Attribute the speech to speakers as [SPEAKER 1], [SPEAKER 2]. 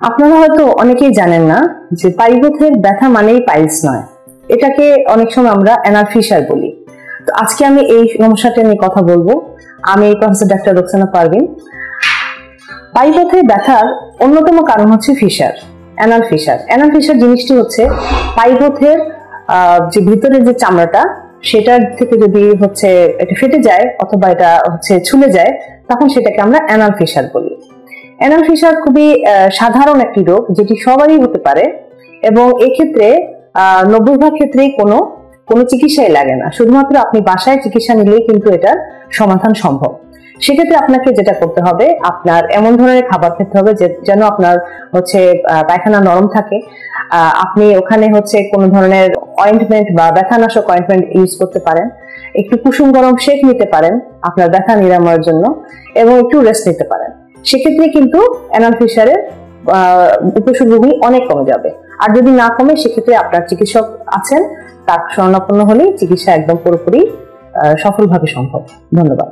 [SPEAKER 1] আপনারা হয়তো অনেকেই জানেন না যে পাইপথের ব্যথা মানেই পাইলস নয়, এটাকে অনেক সময় আমরা অ্যানাল ফিশার বলি। তো আজকে আমি এই সমস্যাটা নিয়ে কথা বলবো। আমি প্রফেসর ডাক্তার রোকসানা পারভিন। পাইপথের ব্যথার অন্যতম কারণ হচ্ছে fissure, anal fissure. Anal fissure জিনিসটি হচ্ছে পাইপথের যে ভিতরে যে চামড়াটা সেটার থেকে যদি এটা ফেটে যায় অথবা এটা ছুলে যায়, তখন সেটাকে আমরা অ্যানাল ফিশার বলি। অ্যানাল ফিশার খুবই সাধারণ একটি রোগ, যেটি সবারই হতে পারে এবং এক্ষেত্রে 90% ক্ষেত্রেই কোনো চিকিৎসাই লাগে না। শুধুমাত্র আপনি বাসায় চিকিৎসা নিলেই কিন্তু এটার সমাধান সম্ভব। সেক্ষেত্রে আপনাকে যেটা করতে হবে, আপনার এমন ধরনের খাবার খেতে হবে যেন আপনার পায়খানা নরম থাকে। আপনি ওখানে কোনো ধরনের অয়েন্টমেন্ট বা ব্যথানাশক অয়েন্টমেন্ট ইউজ করতে পারেন। একটু কুসুম গরম শেক নিতে পারেন আপনার ব্যথা নিরাময়ের জন্য, এবং একটু রেস্ট নিতে পারেন। সেক্ষেত্রে কিন্তু অ্যানাল ফিশারের উপসর্গগুলি অনেক কমে যাবে। আর যদি না কমে, সেক্ষেত্রে আপনার চিকিৎসক আছেন, তার শরণাপন্ন হলেই চিকিৎসা একদম পুরোপুরি সফলভাবে সম্ভব। ধন্যবাদ।